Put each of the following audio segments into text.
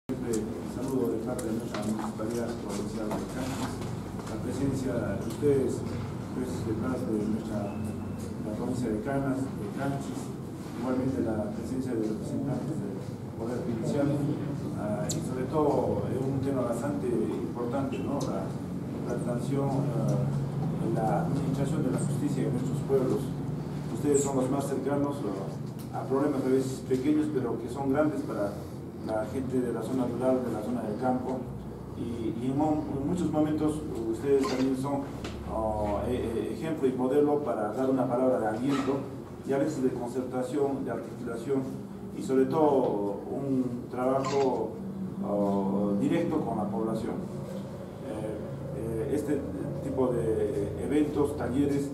Saludo de parte de nuestra municipalidad provincial de Canas, la presencia de ustedes, jueces de paz de la provincia de Canas, de Canchis, igualmente la presencia de representantes del Poder Judicial, y sobre todo un tema bastante importante, ¿no? La transición, la administración de la justicia en nuestros pueblos. Ustedes son los más cercanos a problemas a veces pequeños, pero que son grandes para la gente de la zona rural, de la zona del campo, y en muchos momentos ustedes también son ejemplo y modelo para dar una palabra de aliento y a veces de concertación, de articulación y sobre todo un trabajo directo con la población. Este tipo de eventos, talleres,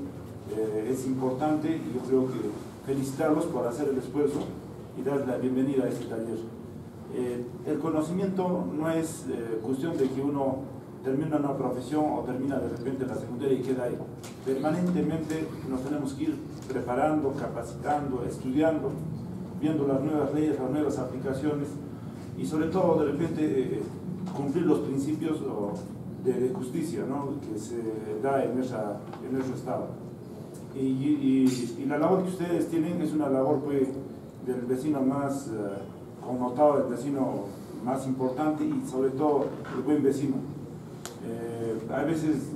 es importante y yo creo que felicitarlos por hacer el esfuerzo y dar la bienvenida a este taller. El conocimiento no es cuestión de que uno termina una profesión o termina de repente la secundaria y queda ahí. Permanentemente nos tenemos que ir preparando, capacitando, estudiando, viendo las nuevas leyes, las nuevas aplicaciones y sobre todo de repente cumplir los principios de justicia, ¿no? Que se da en nuestro estado. Y la labor que ustedes tienen es una labor pues, del vecino más connotado, el vecino más importante y sobre todo el buen vecino. A veces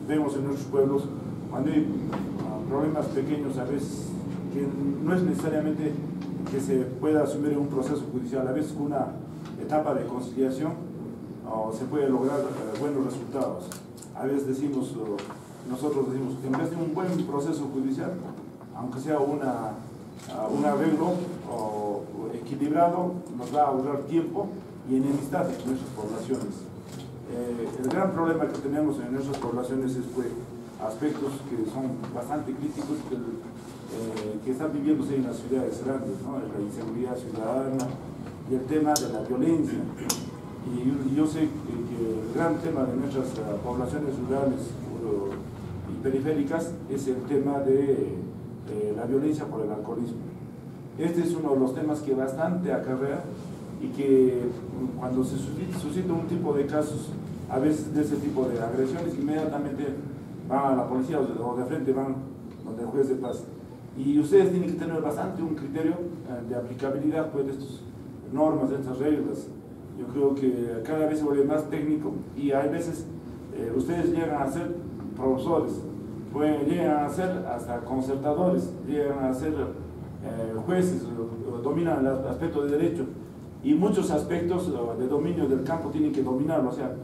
vemos en nuestros pueblos cuando hay problemas pequeños, a veces que no es necesariamente que se pueda asumir un proceso judicial, a veces con una etapa de conciliación se puede lograr buenos resultados. A veces nosotros decimos que en vez de un buen proceso judicial, aunque sea un arreglo equilibrado, nos va a ahorrar tiempo y enemistad en nuestras poblaciones. El gran problema que tenemos en nuestras poblaciones es pues, aspectos que son bastante críticos que están viviéndose en las ciudades grandes, ¿no? La inseguridad ciudadana y el tema de la violencia. Y yo sé que el gran tema de nuestras poblaciones rurales y periféricas es el tema de la violencia por el alcoholismo. Este es uno de los temas que bastante acarrea y que cuando se suscita un tipo de casos, a veces de ese tipo de agresiones, inmediatamente van a la policía o de frente van donde el juez de paz. Y ustedes tienen que tener bastante un criterio de aplicabilidad pues, de estas normas, de estas reglas. Yo creo que cada vez se vuelve más técnico y hay veces ustedes llegan a ser profesores, llegan a ser hasta concertadores, llegan a ser jueces, dominan el aspecto de derecho y muchos aspectos de dominio del campo tienen que dominarlo, o sea,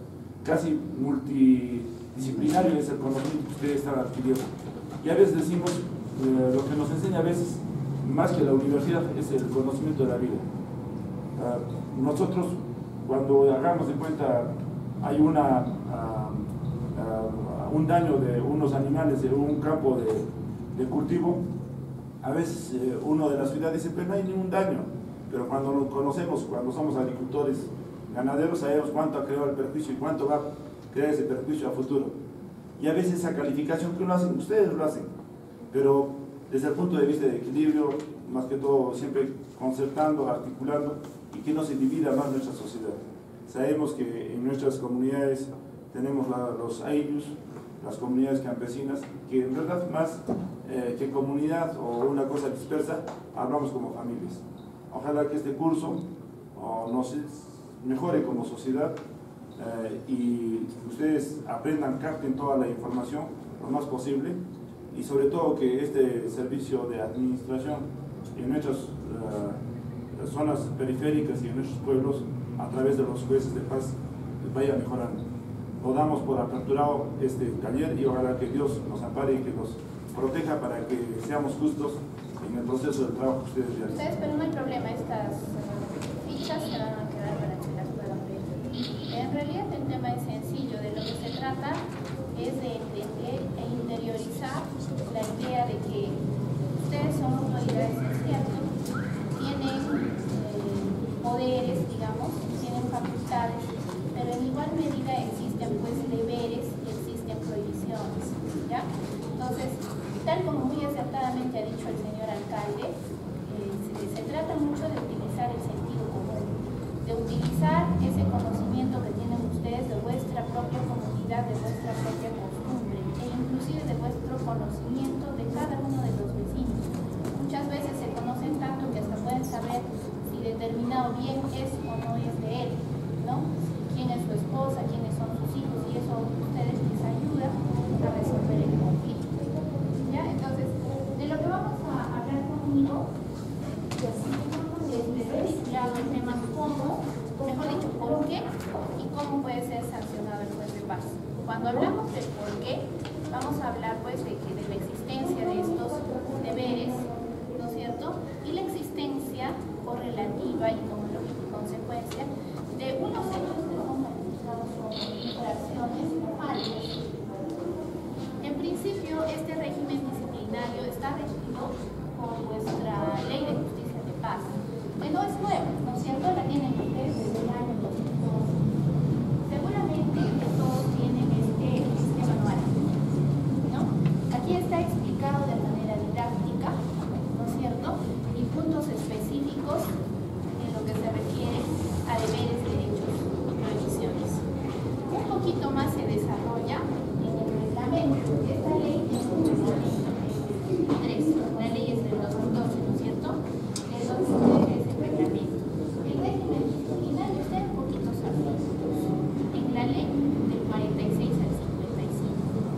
casi multidisciplinario es el conocimiento que ustedes están adquiriendo. Y a veces decimos, lo que nos enseña a veces, más que la universidad, es el conocimiento de la vida. Nosotros, cuando hagamos de cuenta, hay un daño de unos animales en un campo de cultivo, a veces uno de la ciudad dice, pero no hay ningún daño, pero cuando lo conocemos, cuando somos agricultores, ganaderos, sabemos cuánto ha creado el perjuicio y cuánto va a crear ese perjuicio a futuro. Y a veces esa calificación que lo hacen, ustedes lo hacen, pero desde el punto de vista de equilibrio, más que todo siempre concertando, articulando y que no se divida más nuestra sociedad. Sabemos que en nuestras comunidades tenemos los ayllus, las comunidades campesinas, que en verdad más que comunidad o una cosa dispersa, hablamos como familias. Ojalá que este curso nos mejore como sociedad y ustedes aprendan, capten toda la información lo más posible y sobre todo que este servicio de administración en nuestras zonas periféricas y en nuestros pueblos a través de los jueces de paz vaya mejorando. Lo damos por aperturado este taller y ojalá que Dios nos ampare y que nos proteja para que seamos justos en el proceso de trabajo que ustedes realizan. Pero no hay problema, estas fichas se van a quedar para que las puedan ver. En realidad el tema es sencillo, de lo que se trata es de entender e interiorizar la idea de que ustedes son autoridades, es cierto, tienen poderes, digamos, tienen facultades, pero en igual medida existen pues deberes y existen prohibiciones, ¿ya? Entonces, tal como muy acertadamente ha dicho el señor alcalde, se trata mucho de utilizar el sentido común, de utilizar ese conocimiento que tienen ustedes de vuestra propia comunidad, de vuestra propia costumbre, e inclusive de vuestro conocimiento de cada uno de los vecinos. Muchas veces se conocen tanto que hasta pueden saber si determinado bien es o no es de él, ¿no? Quién es su esposa, quiénes son sus hijos, y eso a ustedes les ayuda a resolver el conflicto. ¿Ya? Entonces, de lo que vamos a hablar conmigo es titulado el tema cómo, mejor dicho, por qué y cómo puede ser sancionado el juez de paz. Cuando hablamos del por qué, vamos a hablar pues de la existencia de estos deberes, ¿no es cierto? Y la existencia correlativa y como lógica consecuencia de unos hechos que son calificados como infracciones o faltas. En principio, este régimen disciplinario está regido por nuestra Ley de Justicia de Paz, que no es nueva, ¿no es cierto? La tienen ustedes desde el año 2012. Seguramente que todos tienen este manual, ¿no? Aquí está explicado de manera didáctica, ¿no es cierto? Y puntos específicos en lo que se refiere a deberes, derechos y prohibiciones. Un poquito más se desarrolla en el reglamento. Esta ley es un reglamento 3, la ley es del 2012, ¿no es cierto? El 2013 es el reglamento. El régimen disciplinario está un poquito sabido en la ley del 46 al 55,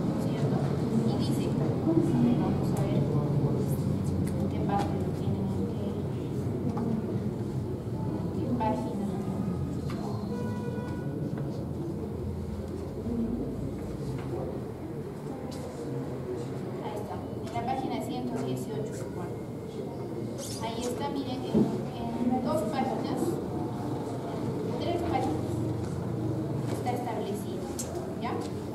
¿no es cierto? Y dice, vamos a ver en qué parte lo tienen, en qué página. Ahí está, en la página 118. Ahí está, miren, en 2 páginas, 3 páginas está establecido, ¿ya?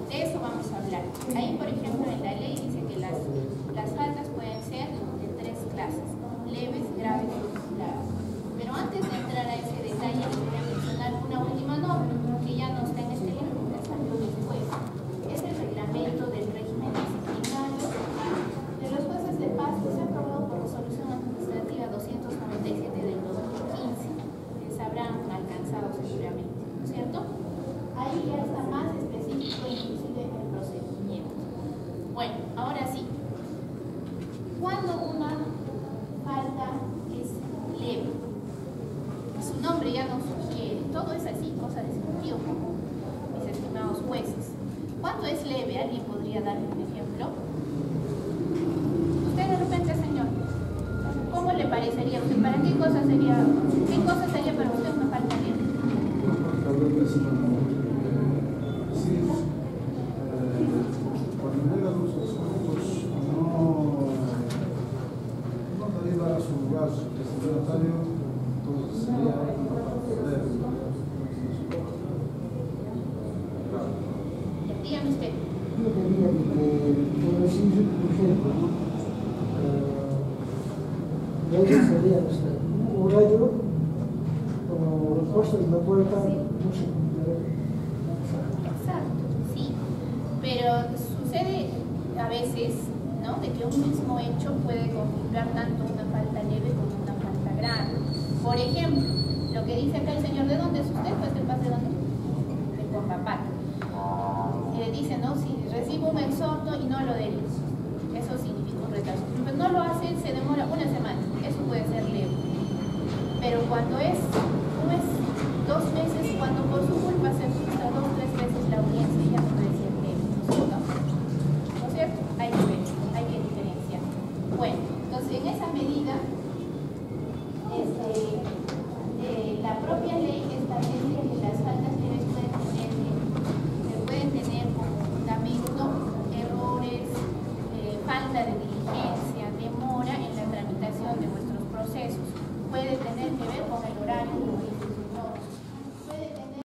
De eso vamos a hablar. Ahí, por ejemplo, en la ley dice que las faltas pueden ser de 3 clases: leves, graves y graves. Pero antes de entrar a ese detalle, les voy a mencionar una última norma que ya no está en este libro, que salió después. Es el reglamento del régimen disciplinario de los jueces de paz, que se ha aprobado por resolución administrativa 297 del 2015, que sabrán alcanzado seguramente, ¿no es cierto? Ahí ya está más específico inclusive el procedimiento. Bueno, ahora sí, cuando una falta es leve, su nombre ya nos sugiere, todo es así, cosa de sentido común, mis estimados jueces. ¿Cuándo es leve? ¿Alguien podría darme un ejemplo? Usted de repente, señor, ¿cómo le parecería a usted? ¿Para qué cosa sería para usted una falta leve? Cuando llegan los asuntos no deriva a su lugar destinatario, entonces sería leve. Dígame usted. Yo quería que recibir, por ejemplo, leyes serían un horario como respuesta de la puerta, no se cumplirá. Exacto, sí. Pero sucede a veces, ¿no?, de que un mismo hecho puede configurar tanto una falta leve como una falta grave. Por ejemplo, lo que dice acá el señor, ¿de dónde es usted? Pues del paz de dónde? De Comapato. Dice, ¿no?, si recibo un exhorto y no lo delizo, eso significa un retraso. Pues no lo hace, se demora una semana, eso puede ser leve. Pero cuando es un mes, 2 meses, cuando por su culpa se frustra 2 o 3 veces la audiencia, ya no puede ser leve, ¿no es cierto? Hay que ver, hay que diferenciar. Bueno, entonces en esa medida, la propia ley establece que las faltas leves pueden tener como fundamento errores, falta de diligencia, demora en la tramitación de vuestros procesos. Puede tener que ver con el horario